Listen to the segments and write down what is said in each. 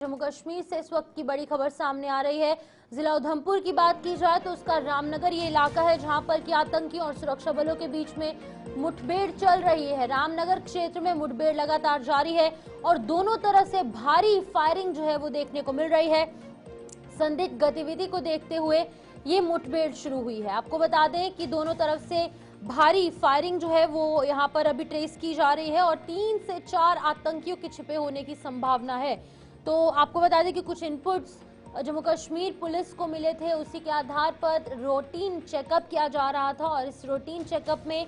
जम्मू कश्मीर से इस वक्त की बड़ी खबर सामने आ रही है। जिला उधमपुर की बात की जाए तो उसका रामनगर ये इलाका है जहां पर कि आतंकियों और सुरक्षा बलों के बीच में मुठभेड़ चल रही है। रामनगर क्षेत्र में मुठभेड़ लगातार जारी है और दोनों तरफ से भारी फायरिंग जो है वो देखने को मिल रही है। संदिग्ध गतिविधि को देखते हुए ये मुठभेड़ शुरू हुई है। आपको बता दें कि दोनों तरफ से भारी फायरिंग जो है वो यहाँ पर अभी ट्रेस की जा रही है और 3 से 4 आतंकियों के छिपे होने की संभावना है। तो आपको बता दें कि कुछ इनपुट्स जम्मू कश्मीर पुलिस को मिले थे, उसी के आधार पर रूटीन चेकअप किया जा रहा था और इस रूटीन चेकअप में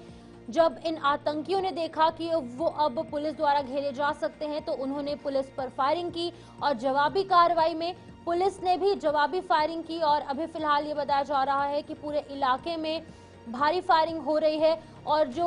जब इन आतंकियों ने देखा कि वो अब पुलिस द्वारा घेरे जा सकते हैं तो उन्होंने पुलिस पर फायरिंग की और जवाबी कार्रवाई में पुलिस ने भी जवाबी फायरिंग की और अभी फिलहाल ये बताया जा रहा है कि पूरे इलाके में भारी फायरिंग हो रही है और जो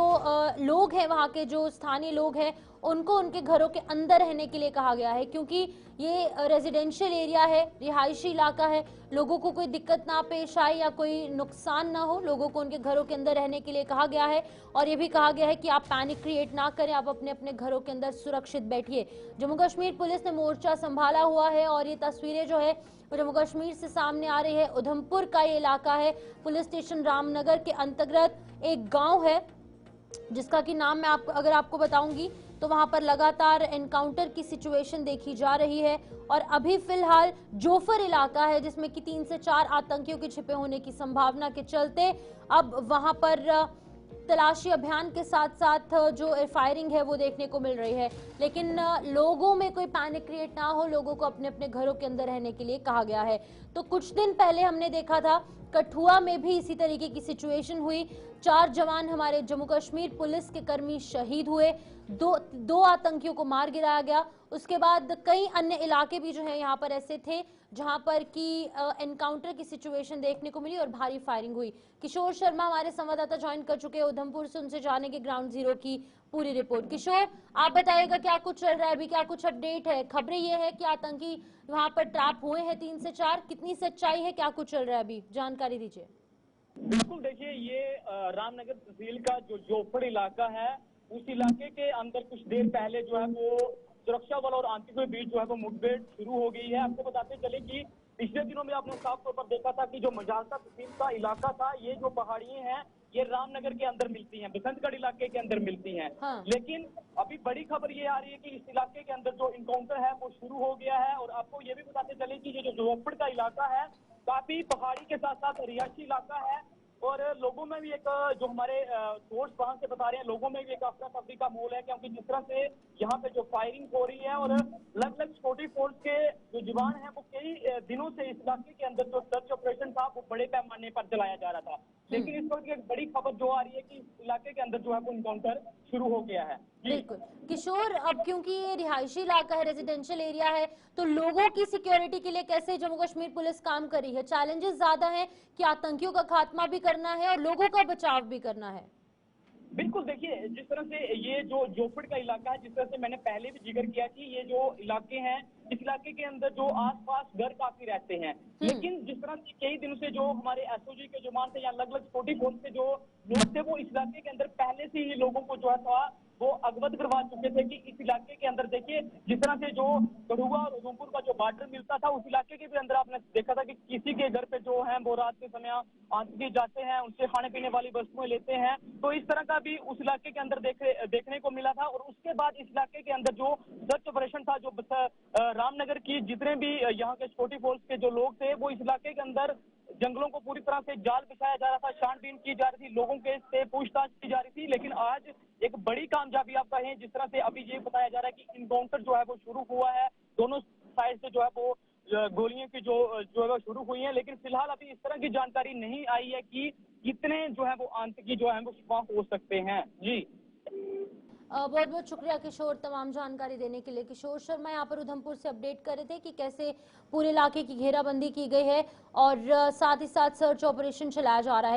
लोग हैं, वहाँ के जो स्थानीय लोग हैं, उनको उनके घरों के अंदर रहने के लिए कहा गया है क्योंकि ये रेजिडेंशियल एरिया है, रिहायशी इलाका है। लोगों को कोई दिक्कत ना पेश आए या कोई नुकसान ना हो, लोगों को उनके घरों के अंदर रहने के लिए कहा गया है और ये भी कहा गया है कि आप पैनिक क्रिएट ना करें, आप अपने अपने घरों के अंदर सुरक्षित बैठिए। जम्मू कश्मीर पुलिस ने मोर्चा संभाला हुआ है और ये तस्वीरें जो है जम्मू कश्मीर से सामने आ रही है। उधमपुर का ये इलाका है, पुलिस स्टेशन रामनगर के अंतर्गत एक गांव है जिसका कि नाम मैं अगर आपको बताऊंगी तो वहां पर लगातार एनकाउंटर की सिचुएशन देखी जा रही है और अभी फिलहाल जोफर इलाका है जिसमें कि 3 से 4 आतंकियों के छिपे होने की संभावना के चलते अब वहां पर तलाशी अभियान के साथ साथ जो फायरिंग है वो देखने को मिल रही है। लेकिन लोगों में कोई पैनिक क्रिएट ना हो, लोगों को अपने अपने घरों के अंदर रहने के लिए कहा गया है। तो कुछ दिन पहले हमने देखा था कठुआ में भी इसी तरीके की सिचुएशन हुई। 4 जवान हमारे जम्मू कश्मीर पुलिस के कर्मी शहीद हुए, दो आतंकियों को मार गिराया गया। उसके बाद कई अन्य इलाके भी जो है यहाँ पर ऐसे थे जहां पर कि एनकाउंटर की सिचुएशन देखने को मिली और भारी फायरिंग हुई। किशोर शर्मा हमारे संवाददाता ज्वाइन कर चुके हैं उधमपुर से, उनसे जानेंगे ग्राउंड जीरो की पूरी रिपोर्ट। किशोर, आप बताइएगा क्या कुछ चल रहा है अभी, क्या कुछ अपडेट है? खबरें ये है कि आतंकी वहां पर ट्रैप हुए हैं 3 से 4, कितनी सच्चाई है, क्या कुछ चल रहा है अभी, जानकारी दीजिए। बिल्कुल, देखिए ये रामनगर तहसील का जो जोफड़ इलाका है, उस इलाके के अंदर कुछ देर पहले जो है वो सुरक्षा बल और आतंकियों के बीच जो है वो मुठभेड़ शुरू हो गई है। आपको बताते चले कि पिछले दिनों में आपने साफ तौर पर देखा था कि जो मजालसा तहसील का इलाका था, ये जो पहाड़ियां हैं ये रामनगर के अंदर मिलती हैं, बसंतगढ़ इलाके के अंदर मिलती हैं। हाँ। लेकिन अभी बड़ी खबर ये आ रही है कि इस इलाके के अंदर जो इनकाउंटर है वो शुरू हो गया है और आपको ये भी बताते चले कि ये जो जोफड़ का इलाका है काफी पहाड़ी के साथ साथ रिहायशी इलाका है और लोगों में भी एक जो हमारे सोर्स वहां से बता रहे हैं, लोगों में भी एक अफरा तफरी का माहौल है क्योंकि जिस तरह से यहाँ पे जो फायरिंग हो रही है और अलग अलग छोटी फोर्स के जो जवान हैं वो कई दिनों से इस इलाके के अंदर जो सर्च ऑपरेशन था वो बड़े पैमाने पर चलाया जा रहा था। लेकिन इस वक्त एक बड़ी खबर जो आ रही है कि इस इलाके के अंदर जो है वो इनकाउंटर शुरू हो गया है। बिल्कुल किशोर, अब क्योंकि ये रिहायशी इलाका है, रेजिडेंशियल एरिया है, तो लोगों की सिक्योरिटी के लिए कैसे जम्मू कश्मीर पुलिस काम कर रही है? चैलेंजेस ज्यादा हैं कि आतंकियों का खात्मा भी करना है और लोगों का बचाव भी करना है। बिल्कुल, देखिए जिस तरह से ये जो जोफड़ का इलाका है, जिस तरह से मैंने पहले भी जिक्र किया कि ये जो इलाके हैं, इस इलाके के अंदर जो आसपास घर काफी रहते हैं, लेकिन जिस तरह से कई दिनों से जो हमारे एसओजी के जवान थे या अलग अलग छोटी फोर्स के जो लोग थे वो इस इलाके के अंदर पहले से ही लोगों को जो है था वो अवगत करवा चुके थे कि इस इलाके के अंदर देखिए जिस तरह से जो कठुआ और उधमपुर का जो बॉर्डर मिलता था, उस इलाके के भी अंदर आपने देखा था कि किसी के घर पे जो है वो रात के समय आतंकी जाते हैं, उनसे खाने पीने वाली वस्तुएं लेते हैं। तो इस तरह का भी उस इलाके के अंदर देखने को मिला था और उसके बाद इस इलाके के अंदर जो सर्च ऑपरेशन था, जो रामनगर की जितने भी यहाँ के सिक्योरिटी फोर्स के जो लोग थे वो इस इलाके के अंदर जंगलों को पूरी तरह से जाल बिछाया जा रहा था, छानबीन की जा रही थी, लोगों के से पूछताछ की जा रही थी। लेकिन आज एक बड़ी कामयाबी आप कहें, जिस तरह से अभी ये बताया जा रहा है कि इनकाउंटर जो है वो शुरू हुआ है, दोनों साइड से जो है वो गोलियों की जो है वो शुरू हुई है। लेकिन फिलहाल अभी इस तरह की जानकारी नहीं आई है कि कितने जो है वो आतंकी जो है वो वहां हो सकते हैं। जी बहुत बहुत शुक्रिया किशोर तमाम जानकारी देने के लिए। किशोर शर्मा यहाँ पर उधमपुर से अपडेट कर रहे थे कि कैसे पूरे इलाके की घेराबंदी की गई है और साथ ही साथ सर्च ऑपरेशन चलाया जा रहा है।